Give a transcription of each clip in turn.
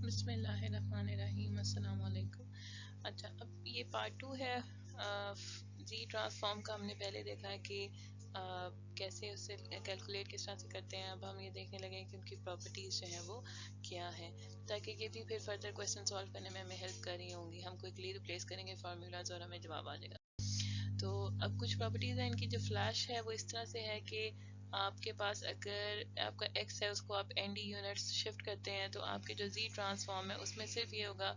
बिस्मिल्लाहिर्रहमानिर्रहीम, अस्सलाम वालेकुम। अच्छा, अब ये पार्ट 2 है जी ट्रांसफॉर्म का। हमने पहले देखा है कि कैसे उससे कैलकुलेट किस तरह से करते हैं। अब हम ये देखने लगे कि उनकी प्रॉपर्टीज़ जो हैं वो क्या है, ताकि ये भी फिर फर्दर क्वेश्चन सॉल्व करने में हमें हेल्प कर रही होंगी। हम क्विकली रिप्लेस करेंगे फार्मूलाज और हमें जवाब आ जाएगा। तो अब कुछ प्रॉपर्टीज़ हैं इनकी। जो फ्लैश है वो इस तरह से है कि आपके पास अगर आपका x है उसको आप nd यूनिट्स शिफ्ट करते हैं तो आपके जो z ट्रांसफॉर्म है उसमें सिर्फ ये होगा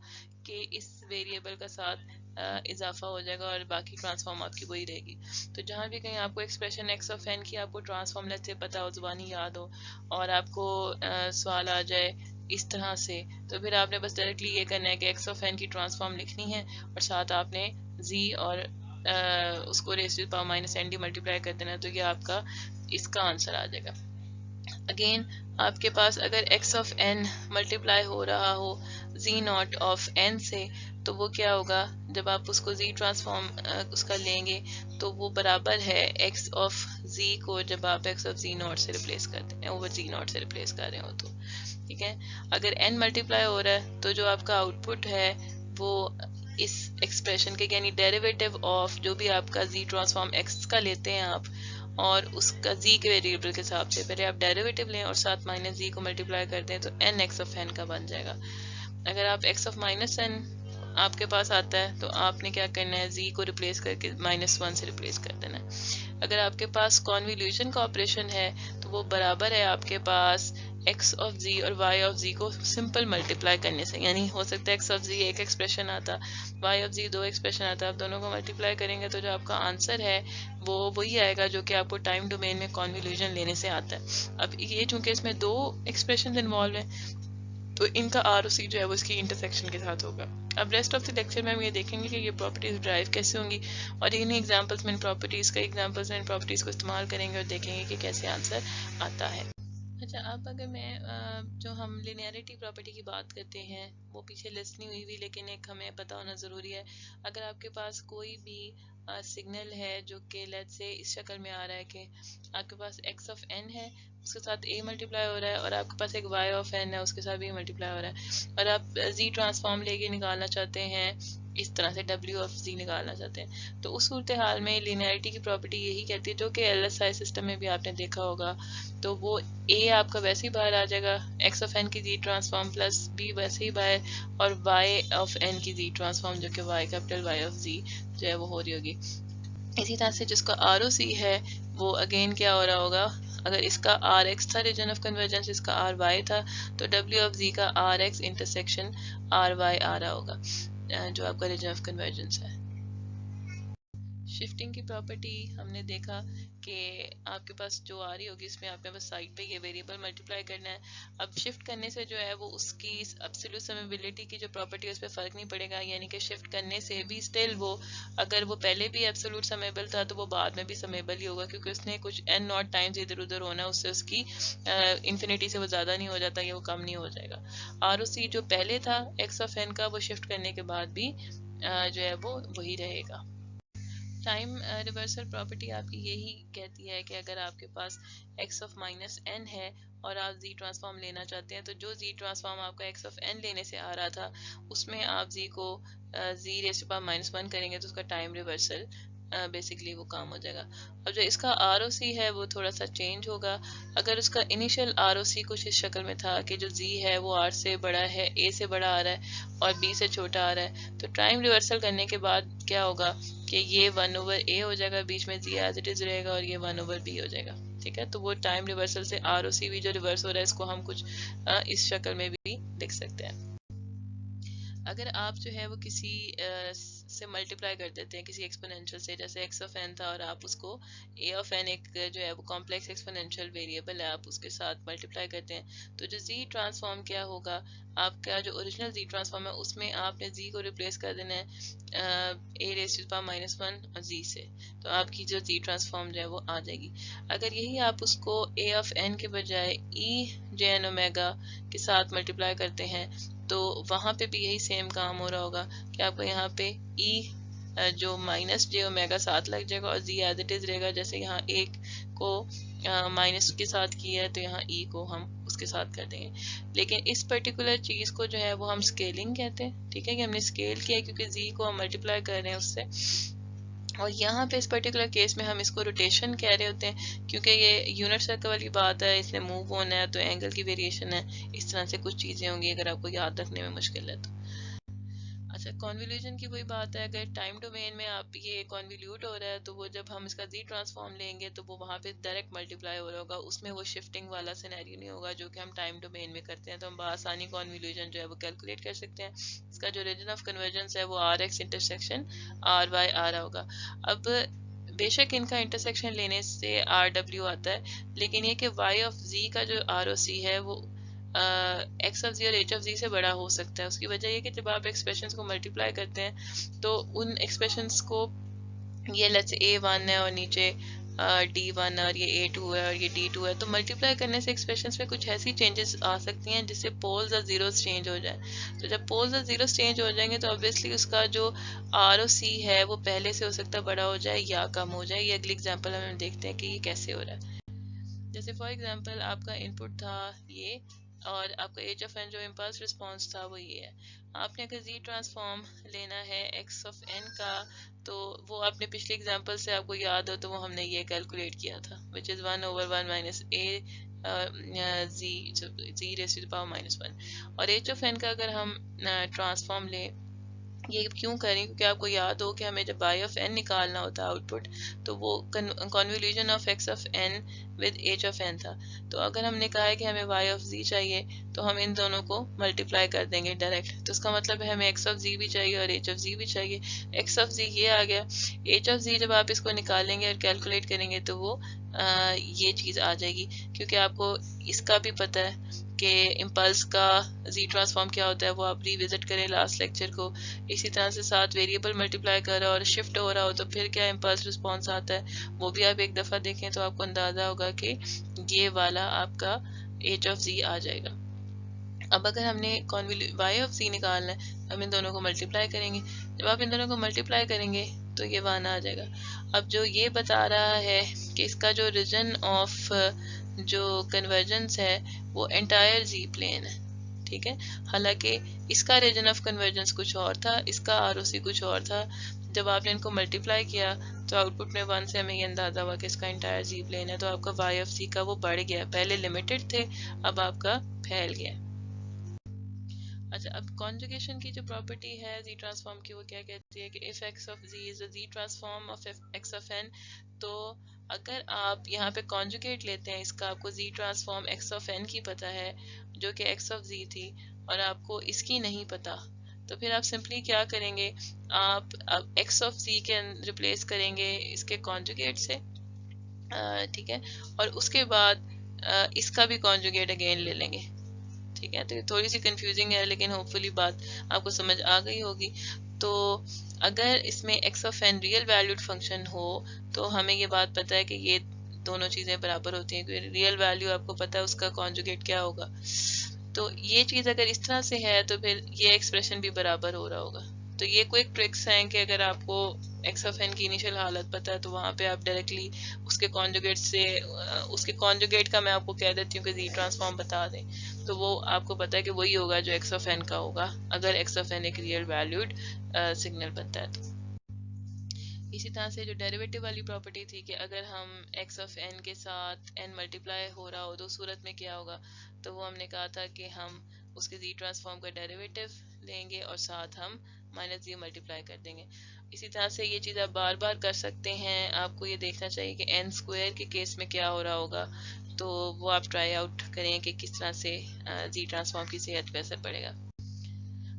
कि इस वेरिएबल का साथ इजाफा हो जाएगा और बाकी ट्रांसफॉर्म आपकी वही रहेगी। तो जहाँ भी कहीं आपको एक्सप्रेशन x ऑफ n की आपको ट्रांसफॉर्म लेट से पता हो, ज़ुबानी याद हो और आपको सवाल आ जाए इस तरह से, तो फिर आपने बस डायरेक्टली ये करना है कि x ऑफ n की ट्रांसफॉर्म लिखनी है और साथ आपने z और उसको raise to the power minus nd multiply कर देना, तो ये आपका इसका आंसर आ जाएगा। अगेन आपके पास अगर x ऑफ n मल्टीप्लाई हो रहा हो z नॉट ऑफ n से, तो वो क्या होगा, जब आप उसको z ट्रांसफॉर्म उसका लेंगे तो वो बराबर है x ऑफ z को जब आप x ऑफ z नॉट से रिप्लेस करते हैं, ओवर z नॉट से रिप्लेस कर रहे हो तो ठीक है। अगर n मल्टीप्लाई हो रहा है तो जो आपका आउटपुट है वो इस एक्सप्रेशन के यानी डेरिवेटिव ऑफ जो भी आपका z ट्रांसफॉर्म x का लेते हैं आप और उसका z के वेरिएबल के हिसाब से पहले आप डेरिवेटिव लें और साथ माइनस z को मल्टीप्लाई कर दें तो n x ऑफ n का बन जाएगा। अगर आप x ऑफ माइनस n आपके पास आता है तो आपने क्या करना है, z को रिप्लेस करके -1 से रिप्लेस कर देना है। अगर आपके पास कॉन्वोल्यूशन का ऑपरेशन है तो वो बराबर है आपके पास x ऑफ z और y ऑफ z को सिंपल मल्टीप्लाई करने से। यानी हो सकता है x ऑफ z एक एक्सप्रेशन आता, y ऑफ z दो एक्सप्रेशन आता, आप दोनों को मल्टीप्लाई करेंगे तो जो आपका आंसर है वो वही आएगा जो कि आपको टाइम डोमेन में कॉन्वोल्यूशन लेने से आता है। अब ये चूंकि इसमें दो एक्सप्रेशन इन्वॉल्व हैं तो इनका आर और सी जो है वो इसकी इंटरसेक्शन के साथ होगा। अब रेस्ट ऑफ द लेक्चर में हम ये देखेंगे कि ये प्रॉपर्टीज ड्राइव कैसे होंगी और इन्हीं एग्जांपल्स में इन प्रॉपर्टीज को इस्तेमाल करेंगे और देखेंगे कि कैसे आंसर आता है। अच्छा, अब अगर मैं जो हम लिनियरिटी प्रॉपर्टी की बात करते हैं वो पीछे लिस्ट नहीं हुई हुई, लेकिन एक हमें पता होना ज़रूरी है। अगर आपके पास कोई भी सिग्नल है जो कि लेट्स से इस शक्ल में आ रहा है कि आपके पास x ऑफ n है उसके साथ a मल्टीप्लाई हो रहा है और आपके पास एक y ऑफ n है उसके साथ भी मल्टीप्लाई हो रहा है और आप z ट्रांसफॉर्म लेके निकालना चाहते हैं, इस तरह से w ऑफ z निकालना चाहते हैं, तो उस सूरत हाल में लिनियरिटी की प्रॉपर्टी यही कहती है जो कि LSI सिस्टम में भी आपने देखा होगा। तो वो a आपका वैसे ही बाहर आ जाएगा x ऑफ n की z ट्रांसफॉर्म प्लस b वैसे ही बाहर और y ऑफ n की z ट्रांसफॉर्म जो कि y capital y of z जो है वो हो रही होगी। इसी तरह से जिसका ROC है वो अगेन क्या हो रहा होगा, अगर इसका RX था रीजन ऑफ कन्वर्जेंस, इसका RY था, तो W ऑफ Z का RX इंटरसेक्शन RY आ रहा होगा जो आपका रीजन ऑफ कन्वर्जेंस है। शिफ्टिंग की प्रॉपर्टी हमने देखा कि आपके पास जो आ रही होगी इसमें आपने बस साइड पे ये वेरिएबल मल्टीप्लाई करना है। अब शिफ्ट करने से जो है वो उसकी एब्सोल्यूट समेबिलिटी की जो प्रॉपर्टी है उस पर फ़र्क नहीं पड़ेगा, यानी कि शिफ्ट करने से भी स्टिल वो अगर वो पहले भी एब्सोल्यूट समेबल था तो वो बाद में भी समेबल ही होगा, क्योंकि उसने कुछ n नॉट टाइम्स इधर उधर होना है, उससे उसकी इन्फिनिटी से वो ज़्यादा नहीं हो जाता या वो कम नहीं हो जाएगा। ROC जो पहले था x ऑफ n का वो शिफ्ट करने के बाद भी जो है वो वही रहेगा। टाइम रिवर्सल प्रॉपर्टी आपकी यही कहती है कि अगर आपके पास x ऑफ माइनस n है और आप z ट्रांसफॉर्म लेना चाहते हैं तो जो z ट्रांसफॉर्म आपका x ऑफ n लेने से आ रहा था उसमें आप z को z रेज़ टू पावर -1 करेंगे तो उसका टाइम रिवर्सल बेसिकली वो काम हो जाएगा। अब जो इसका ROC है वो थोड़ा सा चेंज होगा। अगर उसका इनिशियल ROC कुछ इस शक्ल में था कि जो z है वो r से बड़ा है, a से बड़ा आ रहा है और b से छोटा आ रहा है, तो टाइम रिवर्सल करने के बाद क्या होगा कि ये 1/a हो जाएगा, बीच में z एज इट इज रहेगा और ये 1/b हो जाएगा। ठीक है, तो वो टाइम रिवर्सल से ROC भी जो रिवर्स हो रहा है इसको हम कुछ इस शक्ल में भी लिख सकते हैं। अगर आप जो है वो किसी से मल्टीप्लाई कर देते हैं किसी एक्सपोनेंशियल से, जैसे x ऑफ n था और आप उसको a ऑफ n एक जो है वो कॉम्प्लेक्स एक्सपोनेंशियल वेरिएबल है आप उसके साथ मल्टीप्लाई करते हैं, तो जो z ट्रांसफॉर्म क्या होगा, आपका जो ओरिजिनल z ट्रांसफॉर्म है उसमें आपने z को रिप्लेस कर देना है a raise to the power -1 और z से, तो आपकी जो z ट्रांसफॉर्म जो है वो आ जाएगी। अगर यही आप उसको a ऑफ n के बजाय e jn ओमेगा के साथ मल्टीप्लाई करते हैं तो वहाँ पे भी यही सेम काम हो रहा होगा कि आपको यहाँ पे e जो माइनस जे ओमेगा साथ लग जाएगा और z एज इट इज रहेगा। जैसे यहाँ एक को माइनस के साथ किया है तो यहाँ e को हम उसके उसके साथ कर देंगे। लेकिन इस पर्टिकुलर चीज़ को जो है वो हम स्केलिंग कहते हैं, ठीक है, कि हमने स्केल किया क्योंकि z को हम मल्टीप्लाई कर रहे हैं उससे। और यहाँ पे इस पर्टिकुलर केस में हम इसको रोटेशन कह रहे होते हैं क्योंकि ये यूनिट सर्कल वाली बात है, इसने मूव होना है तो एंगल की वेरिएशन है, इस तरह से कुछ चीज़ें होंगी अगर आपको याद रखने में मुश्किल है तो। अच्छा, कॉन्वोल्यूशन की वही बात है, अगर टाइम डोमेन में आप ये कॉन्वोल्यूट हो रहा है तो वो जब हम इसका z ट्रांसफॉर्म लेंगे तो वो वहाँ पे डायरेक्ट मल्टीप्लाई हो रहा होगा, उसमें वो शिफ्टिंग वाला सिनेरियो नहीं होगा जो कि हम टाइम डोमेन में करते हैं। तो हम बआसानी कॉन्वोल्यूशन जो है वो कैलकुलेट कर सकते हैं। इसका जो रीजन ऑफ कन्वर्जेंस है वो RX इंटरसेक्शन RY होगा। अब बेशक इनका इंटरसेक्शन लेने से RW आता है, लेकिन ये कि y ऑफ z का जो ROC है वो एक्स ऑफ जी और एच ऑफ जी से बड़ा हो सकता है। उसकी वजह ये कि जब आप एक्सप्रेशंस को मल्टीप्लाई करते हैं तो उन एक्सप्रेशंस को, ये लेट्स A1 है और नीचे D1 और ये A2 है और ये D2 है, तो मल्टीप्लाई करने से एक्सप्रेशंस में कुछ ऐसी चेंजेस आ सकती हैं जिससे पोल्स और जीरोस चेंज हो जाए। तो जब पोल्स और जीरोस चेंज हो जाएंगे तो ऑब्वियसली उसका जो ROC है वो पहले से हो सकता है बड़ा हो जाए या कम हो जाए। ये अगली एग्जाम्पल में हम देखते हैं कि ये कैसे हो रहा है। जैसे फॉर एग्जांपल आपका इनपुट था ये और आपका एच ऑफ एन जो इम्पल्स रिस्पॉन्स था वो ये है। आपने अगर जी ट्रांसफॉर्म लेना है एक्स ऑफ एन का, तो वो आपने पिछले एग्जांपल से आपको याद हो तो वो हमने ये कैलकुलेट किया था, which is 1/1 minus A G raise to the power -1। और एच ऑफ एन का अगर हम ट्रांसफॉर्म लें, ये क्यों करें, क्योंकि आपको याद हो कि हमें जब y ऑफ n निकालना होता है आउटपुट, तो वो convolution of x of n with h of n था। तो अगर हमने कहा है कि हमें y ऑफ z चाहिए तो हम इन दोनों को मल्टीप्लाई कर देंगे डायरेक्ट। तो इसका मतलब है हमें x ऑफ z भी चाहिए और h ऑफ z भी चाहिए। x ऑफ z ये आ गया, h ऑफ z जब आप इसको निकालेंगे और कैलकुलेट करेंगे तो वो ये चीज़ आ जाएगी, क्योंकि आपको इसका भी पता है कि इम्पल्स का जी ट्रांसफॉर्म क्या होता है, वो आप रिविजिट करें लास्ट लेक्चर को। इसी तरह से साथ वेरिएबल मल्टीप्लाई कर रहा हो और शिफ्ट हो रहा हो तो फिर क्या इम्पल्स रिस्पॉन्स आता है, वो भी आप एक दफ़ा देखें तो आपको अंदाज़ा होगा कि ये वाला आपका एच ऑफ जी आ जाएगा। अब अगर हमने y ऑफ z निकालना है, हम इन दोनों को मल्टीप्लाई करेंगे। जब आप इन दोनों को मल्टीप्लाई करेंगे तो ये वन आ जाएगा। अब जो ये बता रहा है कि इसका जो रीजन ऑफ जो कन्वर्जेंस है वो एंटायर जी प्लेन है, ठीक है। हालांकि इसका रीजन ऑफ कन्वर्जेंस कुछ और था, इसका ROC कुछ और था। जब आपने इनको मल्टीप्लाई किया तो आउटपुट में 1 से हमें ये अंदाजा हुआ कि इसका एंटायर जी प्लेन है। तो आपका y ऑफ c का वो बढ़ गया, पहले लिमिटेड थे अब आपका फैल गया। अच्छा, अब कॉन्जुगेशन की जो प्रॉपर्टी है जी ट्रांसफॉर्म की, वो क्या कहती है कि if X of G is a G transform of X of N, तो अगर आप यहाँ पे कॉन्जुगेट लेते हैं इसका, आपको जी ट्रांसफॉर्म एक्स ऑफ एन की पता है जो कि एक्स ऑफ जी थी और आपको इसकी नहीं पता, तो फिर आप सिंपली क्या करेंगे, आप एक्स ऑफ जी के रिप्लेस करेंगे इसके कॉन्जुगेट से, ठीक है, और उसके बाद इसका भी कॉन्जुगेट अगेन ले लेंगे, ठीक है। तो ये थोड़ी सी कंफ्यूजिंग है लेकिन होपफुली बात आपको समझ आ गई होगी। तो अगर इसमें X of N real valued function हो तो हमें ये बात पता है कि ये दोनों चीज़ें बराबर होती हैं, क्योंकि रियल वैल्यू आपको पता है उसका कॉन्जुगेट क्या होगा। तो ये चीज़ अगर इस तरह से है तो फिर ये एक्सप्रेशन भी बराबर हो रहा होगा। तो ये क्विक ट्रिक्स हैं कि अगर आपको एक्स ऑफ एन की इनिशियल हालत पता है तो वहाँ पे आप डायरेक्टली उसके कॉन्जुगेट से, उसके कॉन्जुगेट का मैं आपको कह देती हूँ कि जी ट्रांसफॉर्म बता दें, तो वो आपको पता है कि वही होगा जो एक्स ऑफ एन का होगा अगर एक्स ऑफ एन एक रियल वैल्यूड सिग्नल बनता है तो। इसी तरह से जो डेरिवेटिव वाली प्रॉपर्टी थी कि अगर हम एक्स ऑफ एन के साथ एन मल्टीप्लाई हो रहा हो तो सूरत में क्या होगा, तो वो हमने कहा था कि हम उसके जी ट्रांसफॉर्म का डेरिवेटिव लेंगे और साथ हम माइनस जी मल्टीप्लाई कर देंगे। इसी तरह से ये चीज़ आप बार बार कर सकते हैं। आपको ये देखना चाहिए कि एन स्क्वायर के केस में क्या हो रहा होगा, तो वो आप ट्राई आउट करें कि किस तरह से जी ट्रांसफॉर्म की सेहत पे असर पड़ेगा।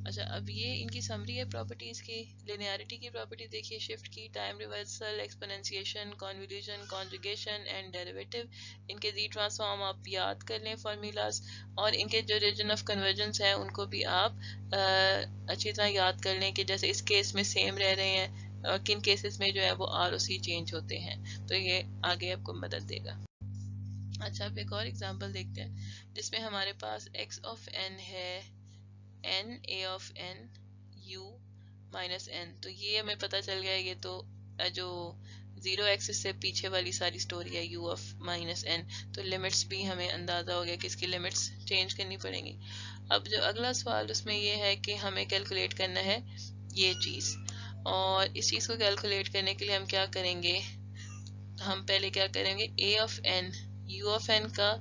अच्छा, अब ये इनकी समरी है प्रॉपर्टीज की। लिनियरिटी की प्रॉपर्टी देखिए, शिफ्ट की, time reversal, exponentiation, convolution, conjugation and derivative. इनके जी ट्रांसफॉर्म आप याद कर लें फार्मूलाज, और इनके जो रीजन ऑफ कन्वर्जेंस है उनको भी आप अच्छी तरह याद कर लें कि जैसे इस केस में सेम रह रहे हैं और किन केसेस में जो है वो ROC चेंज होते हैं, तो ये आगे आपको मदद देगा। अच्छा, अब एक और एग्जांपल देखते हैं जिसमें हमारे पास x ऑफ n है n a of n u minus n। तो ये हमें पता चल गया, ये तो जो जीरो एक्सिस से पीछे वाली सारी स्टोरी है u ऑफ माइनस एन। तो लिमिट्स भी हमें अंदाजा हो गया कि इसकी लिमिट्स चेंज करनी पड़ेंगी। अब जो अगला सवाल उसमें ये है कि हमें कैलकुलेट करना है ये चीज़, और इस चीज़ को कैलकुलेट करने के लिए हम क्या करेंगे, हम पहले क्या करेंगे, a of n u of n का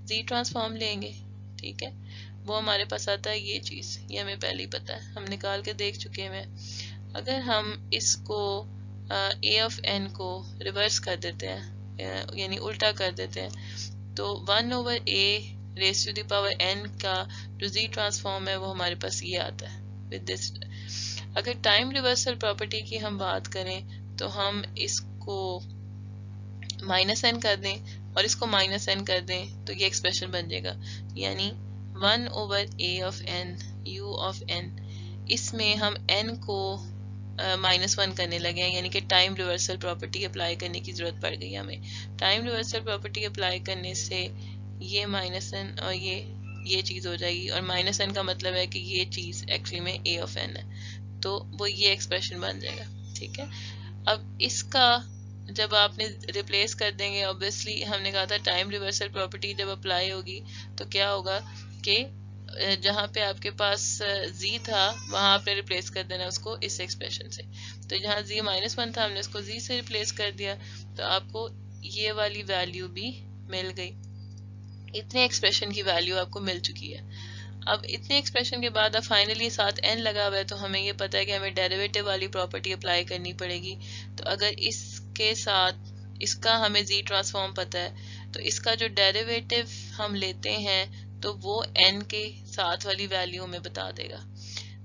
z ट्रांसफॉर्म लेंगे। ठीक है, वो हमारे पास आता है ये चीज़, ये हमें पहले ही पता है, हम निकाल के देख चुके हैं। अगर हम इसको a ऑफ n को रिवर्स कर देते हैं, यानी उल्टा कर देते हैं, तो 1 over a raise to the power n का जो z ट्रांसफॉर्म है वो हमारे पास ये आता है विद दिस। अगर टाइम रिवर्सल प्रॉपर्टी की हम बात करें तो हम इसको माइनस एन कर दें और इसको माइनस एन कर दें तो ये एक्सप्रेशन बन जाएगा, यानी 1 over a of n u of n। इसमें हम n को -1 करने लगे हैं, यानी कि टाइम रिवर्सल प्रॉपर्टी अप्लाई करने की जरूरत पड़ गई हमें। टाइम रिवर्सल प्रॉपर्टी अप्लाई करने से ये माइनस एन और ये चीज़ हो जाएगी, और माइनस एन का मतलब है कि ये चीज़ एक्चुअली में a ऑफ n है, तो वो ये एक्सप्रेशन बन जाएगा। ठीक है, अब इसका जब आपने रिप्लेस कर देंगे, ऑब्वियसली हमने कहा था टाइम रिवर्सल प्रॉपर्टी जब अप्लाई होगी तो क्या होगा कि जहाँ पे आपके पास z था वहाँ आपने रिप्लेस कर देना उसको इस एक्सप्रेशन से। तो जहाँ z -1 था हमने उसको z से रिप्लेस कर दिया, तो आपको ये वाली वैल्यू भी मिल गई। इतने एक्सप्रेशन की वैल्यू आपको मिल चुकी है। अब इतने एक्सप्रेशन के बाद अब फाइनली साथ n लगा हुआ है, तो हमें ये पता है कि हमें डेरिवेटिव वाली प्रॉपर्टी अप्लाई करनी पड़ेगी। तो अगर इसके साथ इसका हमें z ट्रांसफॉर्म पता है, तो इसका जो डेरिवेटिव हम लेते हैं तो वो n के साथ वाली वैल्यू हमें बता देगा।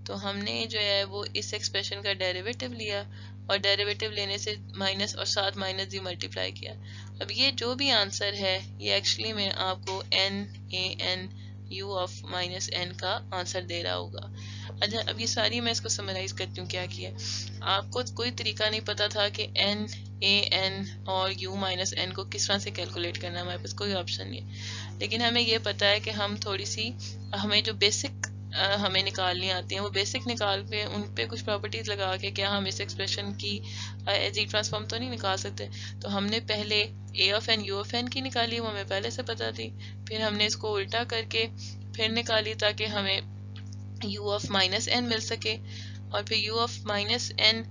तो हमने जो है वो इस एक्सप्रेशन का डेरिवेटिव लिया, और डेरिवेटिव लेने से माइनस और साथ माइनस जी मल्टीप्लाई किया। अब ये जो भी आंसर है ये एक्चुअली में आपको n u of minus n का आंसर दे रहा होगा। अच्छा, अब ये सारी मैं इसको समराइज करती हूँ क्या किया। आपको कोई तरीका नहीं पता था कि n और u माइनस n को किस तरह से कैलकुलेट करना, हमारे पास कोई ऑप्शन नहीं है। लेकिन हमें ये पता है कि हम थोड़ी सी हमें जो बेसिक हमें निकालनी आती हैं वो बेसिक निकाल के उन पे कुछ प्रॉपर्टीज लगा के क्या हम इस एक्सप्रेशन की जी ट्रांसफॉर्म तो नहीं निकाल सकते। तो हमने पहले a of n u of n की निकाली, वो हमें पहले से पता थी। फिर हमने इसको उल्टा करके फिर निकाली ताकि हमें u ऑफ माइनस n मिल सके, और फिर u ऑफ माइनस n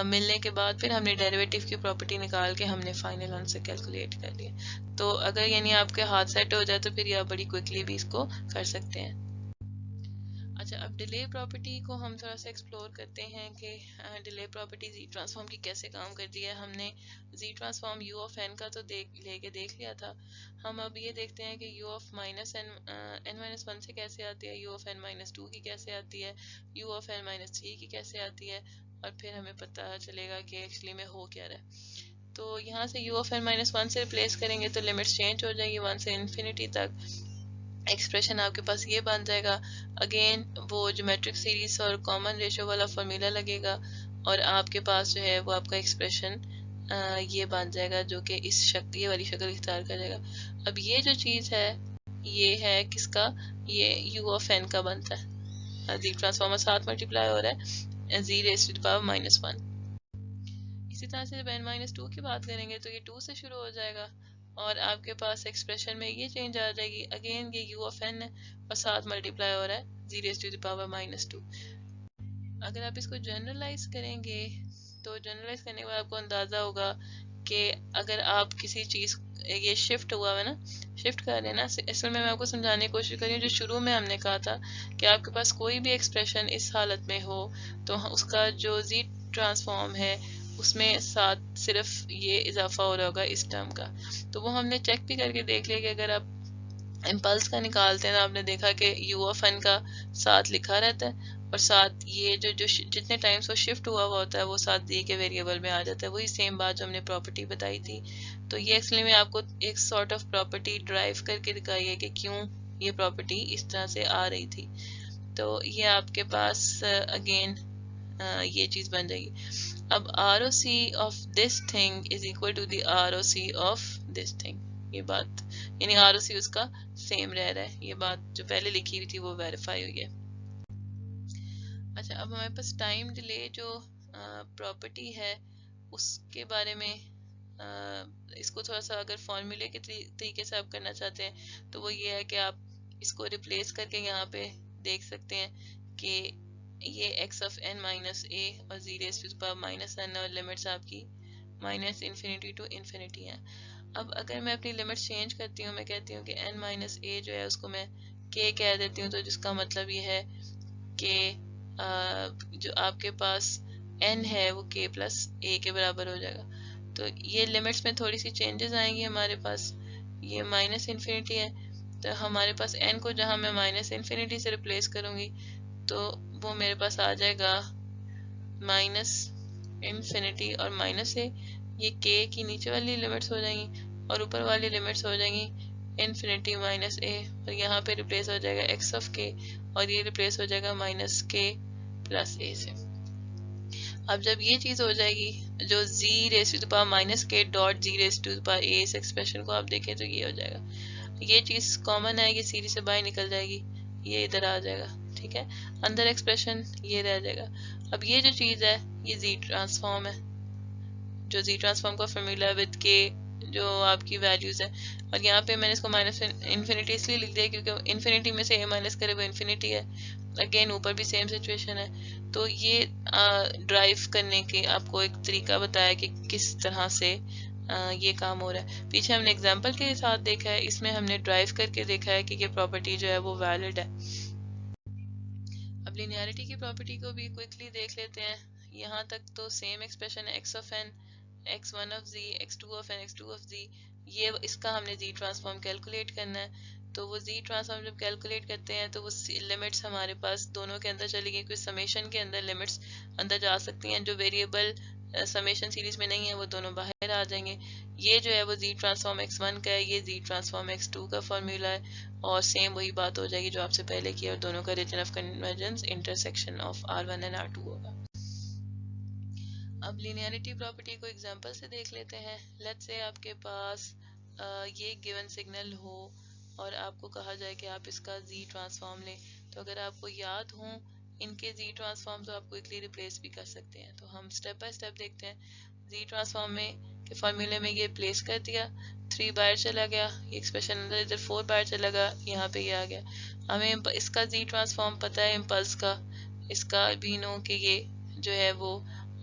मिलने के बाद फिर हमने डेरिवेटिव की प्रॉपर्टी निकाल के हमने फाइनल आंसर कैलकुलेट कर लिया। तो अगर यानी आपके हाथ सेट हो जाए तो फिर आप बड़ी क्विकली भी इसको कर सकते हैं। अच्छा, अब डिले प्रॉपर्टी को हम थोड़ा सा एक्सप्लोर करते हैं कि डिले प्रॉपर्टी जी ट्रांसफॉर्म की कैसे काम करती है। हमने जी ट्रांसफॉर्म यू ऑफ एन का तो लेके देख लिया था। हम अब ये देखते हैं कि U of minus N minus one से कैसे आती है, U of N minus two की कैसे आती है, U of N minus three की कैसे आती है, और फिर हमें पता चलेगा कि एक्चुअली में हो क्या रहा है। तो यहाँ से U of N minus one से रिप्लेस करेंगे तो लिमिट्स चेंज हो जाएगी 1 से इन्फिनिटी तक। एक्सप्रेशन आपके पास ये बन जाएगा। अगेन वो ज्योमेट्रिक सीरीज और कॉमन रेशो वाला फॉर्मूला लगेगा, और आपके पास जो है वो आपका एक्सप्रेशन ये बन जाएगा जो कि इस शक्ल ये वाली शक्ल इख्तियार कर जाएगा। अब ये जो चीज़ है ये है किसका, ये u ऑफ n का बनता है। जी ट्रांसफॉर्मर साथ मल्टीप्लाई हो रहा है z raise to the power -1। इसी तरह से जब n माइनस टू की बात करेंगे तो ये 2 से शुरू हो जाएगा, और आपके पास एक्सप्रेशन में ये चेंज आ जाएगी। अगेन ये u ऑफ n है और साथ मल्टीप्लाई हो रहा है z raise to the power -2। अगर आप इसको जनरलाइज करेंगे तो जनरलाइज करने के बाद आपको अंदाज़ा होगा कि अगर आप किसी चीज़ ये शिफ्ट हुआ है ना, शिफ्ट कर रहे हैं ना, इसमें मैं आपको समझाने की कोशिश कर रही हूँ। जो शुरू में हमने कहा था कि आपके पास कोई भी एक्सप्रेशन इस हालत में हो तो उसका जो z ट्रांसफॉर्म है उसमें साथ सिर्फ ये इजाफा हो रहा होगा इस टर्म का। तो वो हमने चेक भी करके देख लिया कि अगर आप इम्पल्स का निकालते हैं तो आपने देखा कि u ऑफ n का साथ लिखा रहता है, और साथ ये जो जितने टाइम्स वो शिफ्ट हुआ होता है वो साथ दी के वेरिएबल में आ जाता है। वही सेम बात जो हमने प्रॉपर्टी बताई थी। तो ये एक्चुअली में आपको एक सॉर्ट ऑफ प्रॉपर्टी ड्राइव करके दिखाई है कि क्यों ये प्रॉपर्टी इस तरह से आ रही थी। तो ये आपके पास अगेन ये चीज़ बन जाएगी। अब ROC of this thing is equal to the ROC of this thing. ये बात यानी ROC उसका सेम रह रहा है। ये बात जो पहले लिखी हुई थी वो वेरीफाई हुई है। अच्छा, अब हमारे पास टाइम डिले जो प्रॉपर्टी है उसके बारे में इसको थोड़ा सा अगर फॉर्मूले के तरीके से आप करना चाहते हैं तो वो ये है कि आप इसको रिप्लेस करके यहाँ पे देख सकते हैं कि ये x of n minus A और z raise to the power minus n और लिमिट्स आपकी माइनस इन्फिनिटी टू इन्फिनिटी हैं। अब अगर मैं अपनी लिमिट्स चेंज करती हूँ, मैं कहती हूँ कि n माइनस ए जो है उसको मैं k कह देती हूँ, तो जिसका मतलब ये है कि जो आपके पास n है वो k प्लस a के बराबर हो जाएगा। तो ये लिमिट्स में थोड़ी सी चेंजेस आएंगी हमारे पास। ये माइनस इन्फिनिटी है तो हमारे पास n को जहाँ मैं माइनस इन्फिनिटी से रिप्लेस करूँगी तो वो मेरे पास आ जाएगा माइनस इन्फिनिटी और माइनस ए। ये k की नीचे वाली लिमिट्स हो जाएंगी और ऊपर वाली लिमिट्स हो जाएंगी इन्फिनिटी माइनस ए, और यहाँ पे रिप्लेस हो जाएगा x ऑफ k और ये रिप्लेस हो जाएगा माइनस k प्लस ए से। अब जब ये चीज़ हो जाएगी जो z raise to the power minus k dot z raise to the power a, इस एक्सप्रेशन को आप देखें तो ये हो जाएगा। ये चीज़ कॉमन है, ये सीरीज से बाहर निकल जाएगी, ये इधर आ जाएगा, ठीक है। अंदर एक्सप्रेशन ये रह जाएगा। अब ये जो चीज़ है ये z ट्रांसफॉर्म है, जो z ट्रांसफॉर्म का फॉर्मूला है विद k जो आपकी वैल्यूज़ है। और यहाँ पे मैंने इसको माइनस इन्फिनिटी इसलिए लिख दिया क्योंकि इन्फिनिटी में से a माइनस करे वो इन्फिनिटी है। अगेन ऊपर भी सेम सिचुएशन है। तो ये ड्राइव करने के आपको एक तरीका बताया कि किस तरह से ये काम हो रहा है। पीछे हमने एग्जांपल के साथ देखा है, इसमें हमने ड्राइव करके देखा है कि ये प्रॉपर्टी जो है वो वैलिड है। अब लिनियरिटी की प्रॉपर्टी को भी क्विकली देख लेते हैं। यहाँ तक तो सेम एक्सप्रेशन है, x of n, x1 of z, x2 of n, x2 of z। ये इसका हमने z ट्रांसफॉर्म कैलकुलेट करना है। तो वो z ट्रांसफॉर्म जब कैलकुलेट करते हैं तो वो लिमिट्स हमारे पास दोनों के अंदर चली गई। कोई समेशन के अंदर लिमिट्स अंदर जा सकती हैं, जो वेरिएबल समेशन सीरीज में नहीं है वो दोनों बाहर आ जाएंगे। ये जो है वो z ट्रांसफॉर्म x1 का है, ये z ट्रांसफॉर्म x2 का फॉर्मूला है, और सेम वही बात हो जाएगी जो आपसे पहले की, और दोनों का region of convergence intersection of r1 and r2 होगा। अब लिनियरिटी प्रॉपर्टी को एग्जांपल से देख लेते हैं। लेट्स से आपके पास ये गिवन सिग्नल हो और आपको कहा जाए कि आप इसका z ट्रांसफॉर्म लें। तो अगर आपको याद हो इनके z ट्रांसफॉर्म तो आप क्विकली रिप्लेस भी कर सकते हैं। तो हम स्टेप बाय स्टेप देखते हैं। z ट्रांसफॉर्म में के फॉर्मूले में ये प्लेस कर दिया, 3 बाहर चला गया, ये एक्सप्रेशन अंदर, इधर 4 बाहर चला गया, यहाँ पे ये आ गया। हमें इसका z ट्रांसफॉर्म पता है इम्पल्स का, इसका भी नो कि ये जो है वो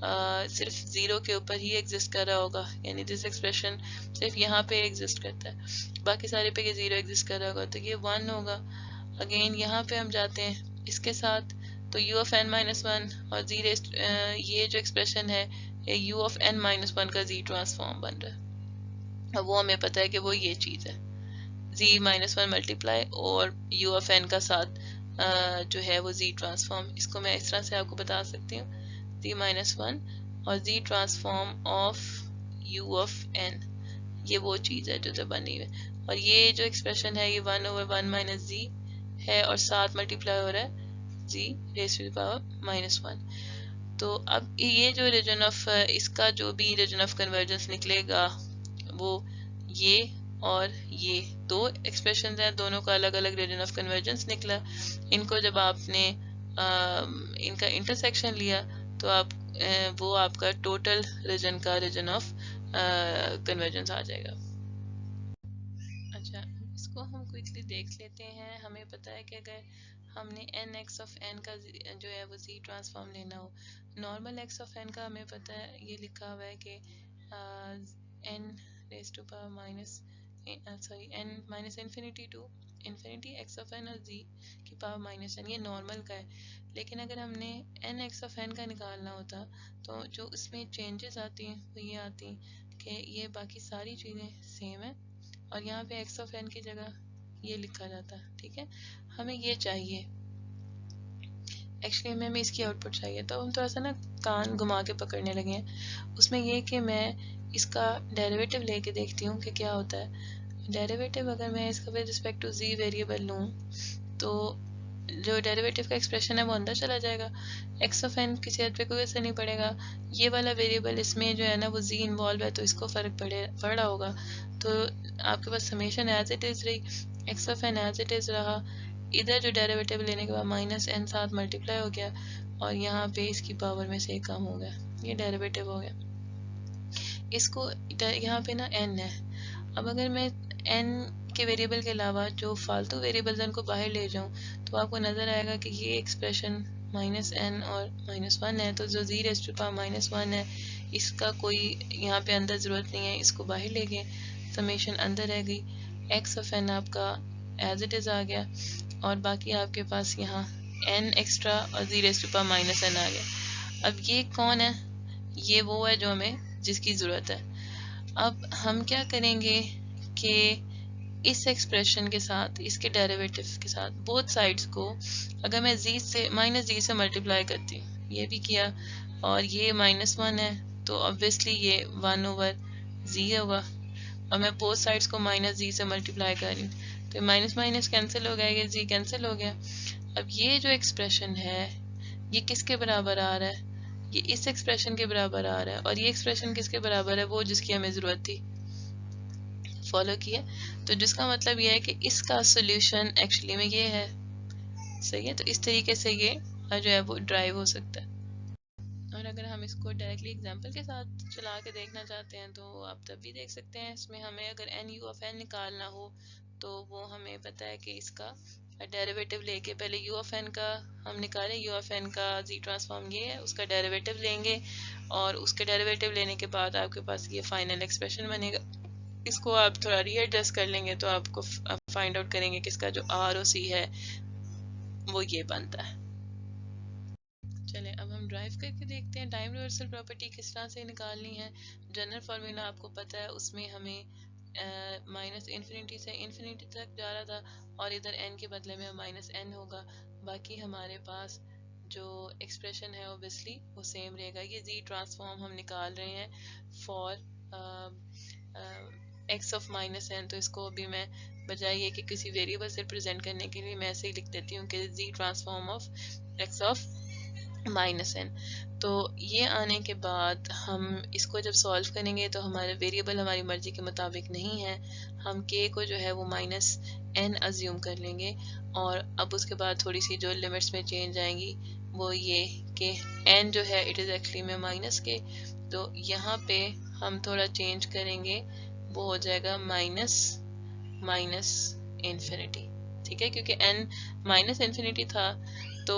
सिर्फ 0 के ऊपर ही एग्जिस्ट कर रहा होगा, यानी दिस एक्सप्रेशन सिर्फ यहाँ पे एग्जिस्ट करता है, बाकी सारे पे ये 0 एग्जिस्ट कर रहा होगा, तो ये 1 होगा। अगेन यहाँ पे हम जाते हैं इसके साथ, तो u ऑफ n माइनस 1 और z रेस्ट ये जो एक्सप्रेशन है u ऑफ n माइनस 1 का z ट्रांसफॉर्म बन रहा है। अब वो हमें पता है कि वो ये चीज़ है, z माइनस 1 मल्टीप्लाई और u ऑफ n का साथ जो है वो z ट्रांसफॉर्म। इसको मैं इस तरह से आपको बता सकती हूँ, z माइनस 1 और z transform of u of n, ये वो चीज़ है जो बनी हुई है। और ये जो एक्सप्रेशन है ये 1 ओवर 1 माइनस z है और साथ मल्टीप्लाई हो रहा है z raise to the power minus 1। तो अब ये जो रीजन ऑफ इसका जो भी रीजन ऑफ कन्वर्जेंस निकलेगा वो ये और ये दो एक्सप्रेशन हैं, दोनों का अलग अलग रीजन ऑफ कन्वर्जेंस निकला। इनको जब आपने इनका इंटरसेक्शन लिया तो आप वो आपका टोटल रीजन का रीजन ऑफ कन्वर्जेंस आ जाएगा। अच्छा, इसको हम क्विकली देख लेते हैं। हमें पता है कि अगर हमने nx ऑफ n का जो है वो z ट्रांसफॉर्म लेना हो, नॉर्मल x ऑफ n का हमें पता है, ये लिखा हुआ है कि n raise to power minus n minus infinity to infinity x of n और z की पावर माइनस n, ये नॉर्मल का है। लेकिन अगर हमने nx ऑफ n का निकालना होता तो जो उसमें चेंजेस आती हैं वो ये आती कि ये बाकी सारी चीज़ें सेम है और यहाँ पे x ऑफ n की जगह ये लिखा जाता है, ठीक है। हमें ये चाहिए, एक्चुअली हमें इसकी आउटपुट चाहिए, तो हम थोड़ा सा ना कान घुमा के पकड़ने लगे हैं। उसमें ये कि मैं इसका डेरिवेटिव लेके देखती हूँ कि क्या होता है। डेरिवेटिव अगर मैं इसका with respect to z variable लूँ तो जो डेरिवेटिव का एक्सप्रेशन है वो अंदर चला जाएगा, x ऑफ n किसी हद पे कोई असर नहीं पड़ेगा। ये वाला वेरिएबल इसमें जो है ना वो z इन्वॉल्व है तो इसको फ़र्क पड़ रहा होगा। तो आपके पास समेशन एज इट इज़ रही, x of n as it is रहा, इधर जो डेरिवेटिव लेने के बाद माइनस n साथ मल्टीप्लाई हो गया और यहाँ पे इसकी पावर में से कम हो गया, ये डेरिवेटिव हो गया। इसको यहाँ पे ना n है। अब अगर मैं n के वेरिएबल के अलावा जो फालतू वेरिएबल्स उनको बाहर ले जाऊं तो आपको नजर आएगा कि ये एक्सप्रेशन -n और -1 है। तो जो z⁻⁻1 है इसका कोई यहाँ पे अंदर ज़रूरत नहीं है, इसको बाहर ले गए, समेशन अंदर रह गई, x ऑफ n आपका एज इट इज़ आ गया और बाकी आपके पास यहाँ n एक्स्ट्रा और z⁻⁻n आ गया। अब ये कौन है? ये वो है जो हमें जिसकी ज़रूरत है। अब हम क्या करेंगे कि इस एक्सप्रेशन के साथ, इसके डेरिवेटिव के साथ बोथ साइड्स को अगर मैं -z से मल्टीप्लाई करती हूँ, ये भी किया और ये -1 है तो ऑब्वियसली ये 1/z होगा और मैं बोथ साइड्स को -z से मल्टीप्लाई कर रही हूँ तो माइनस माइनस कैंसिल हो गया, ये z कैंसिल हो गया। अब ये जो एक्सप्रेशन है ये किसके बराबर आ रहा है? ये इस एक्सप्रेशन के बराबर आ रहा है और ये एक्सप्रेशन किसके बराबर है? वो जिसकी हमें ज़रूरत थी। फॉलो किया? तो जिसका मतलब ये है कि इसका सोल्यूशन एक्चुअली में ये है। सही है, तो इस तरीके से ये जो है वो ड्राइव हो सकता है। और अगर हम इसको डायरेक्टली एग्जांपल के साथ चला के देखना चाहते हैं तो आप तब भी देख सकते हैं। इसमें हमें अगर nu(n) निकालना हो तो वो हमें पता है कि इसका डेरिवेटिव लेके पहले u(n) का हम निकालें, u(n) का z ट्रांसफॉर्म ये है, उसका डेरिवेटिव लेंगे और उसके डेरिवेटिव लेने के बाद आपके पास ये फाइनल एक्सप्रेशन बनेगा। इसको आप थोड़ा रीएडजस्ट कर लेंगे तो आपको फाइंड आउट करेंगे कि इसका जो आर और सी है वो ये बनता है। चलें अब हम ड्राइव करके देखते हैं टाइम रिवर्सल प्रॉपर्टी किस तरह से निकालनी है। जनरल फार्मूला आपको पता है, उसमें हमें -∞ से इन्फिनिटी तक जा रहा था और इधर n के बदले में -n होगा। बाकी हमारे पास जो एक्सप्रेशन है ओबियसली वो सेम रहेगा। ये z ट्रांसफॉर्म हम निकाल रहे हैं फॉर x ऑफ -n, तो इसको अभी मैं बजाय ये कि किसी वेरिएबल से रिप्रेजेंट करने के लिए मैं ऐसे ही लिख देती हूँ कि z transform of x of -n। तो ये आने के बाद हम इसको जब सॉल्व करेंगे तो हमारे वेरिएबल हमारी मर्जी के मुताबिक नहीं है, हम k को जो है वो -n अज्यूम कर लेंगे और अब उसके बाद थोड़ी सी जो लिमिट्स में चेंज आएंगी वो ये कि n जो है इट इज़ एक्चुअली में -k, तो यहाँ पे हम थोड़ा चेंज करेंगे, वो हो जाएगा -इन्फिनिटी। ठीक है, क्योंकि n -इन्फिनिटी था तो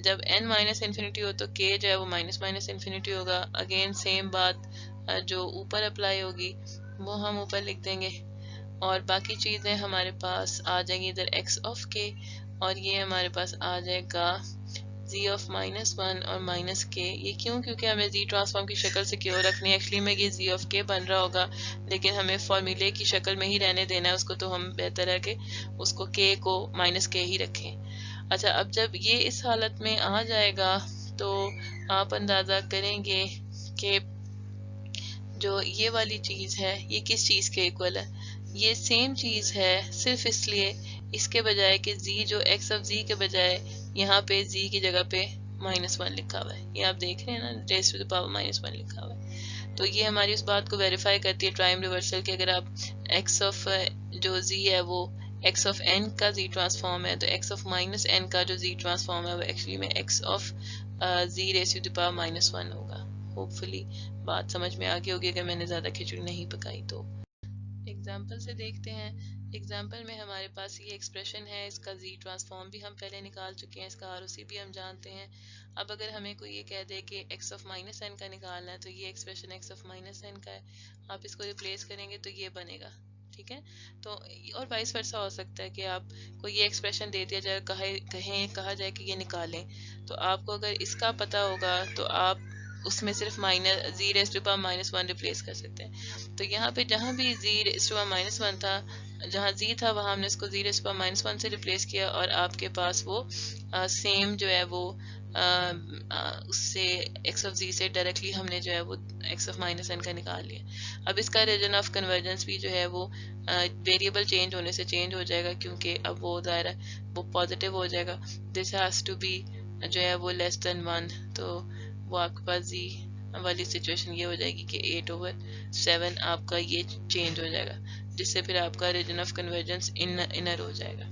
जब n -इन्फिनिटी हो तो k जो है वो -इन्फिनिटी होगा। अगेन सेम बात जो ऊपर अप्लाई होगी वो हम ऊपर लिख देंगे और बाकी चीज़ें हमारे पास आ जाएंगी इधर x ऑफ k और ये हमारे पास आ जाएगा z ऑफ -1 और -k। ये क्यों? क्योंकि हमें z ट्रांसफॉर्म की शक्ल से क्यों रखनी है। एक्चुअली में ये z ऑफ k बन रहा होगा लेकिन हमें फॉर्मूले की शक्ल में ही रहने देना है उसको, तो हम बेहतर है कि उसको k को -k ही रखें। अच्छा, अब जब ये इस हालत में आ जाएगा तो आप अंदाज़ा करेंगे कि जो ये वाली चीज़ है ये किस चीज़ के इक्वल है। ये सेम चीज़ है, सिर्फ इसलिए इसके बजाय कि z जो x ऑफ z के बजाय यहाँ पे z की जगह पे -1 लिखा हुआ है। ये आप देख रहे हैं ना, रेज़ टू द पावर -1 लिखा हुआ है। तो ये हमारी उस बात को वेरीफाई करती है टाइम रिवर्सल कि अगर आप x ऑफ जो z है वो x ऑफ n का z ट्रांसफॉर्म है तो x ऑफ -n का जो z ट्रांसफॉर्म है वो एक्चुअली में x of z raise to the power -1 होगा। होपफुली बात समझ में आ गई होगी कि मैंने ज़्यादा खिचड़ी नहीं पकाई। तो एग्जाम्पल से देखते हैं। एग्जाम्पल में हमारे पास ये एक्सप्रेशन है, इसका z ट्रांसफॉर्म भी हम पहले निकाल चुके हैं, इसका ROC भी हम जानते हैं। अब अगर हमें कोई ये कह दे कि x ऑफ -n का निकालना है तो ये एक्सप्रेशन x ऑफ -n का है, आप इसको रिप्लेस करेंगे तो ये बनेगा। ठीक है, तो और वाइस वर्सा हो सकता है कि आप को ये एक्सप्रेशन दे दिया जाए, कहा जाए कि ये निकालें, तो आपको अगर इसका पता होगा तो आप उसमें सिर्फ z raise to power -1 replace कर सकते हैं। तो यहाँ पे जहाँ भी z रेज़ टू पावर -1 था, जहाँ z था वहाँ हमने इसको z रेज़ टू पावर -1 से रिप्लेस किया और आपके पास वो सेम जो है वो उससे x ऑफ z से डायरेक्टली हमने जो है वो x ऑफ -n का निकाल लिया। अब इसका रीजन ऑफ कन्वर्जेंस भी जो है वो वेरिएबल चेंज होने से चेंज हो जाएगा, क्योंकि अब वो दायरा वो पॉजिटिव हो जाएगा। दिस हैज़ टू बी जो है वो लेस देन 1, तो वो आपके पास z वाली सिचुएशन ये हो जाएगी कि 8/7 आपका ये चेंज हो जाएगा, जिससे फिर आपका रीजन ऑफ कन्वर्जेंस इनर हो जाएगा।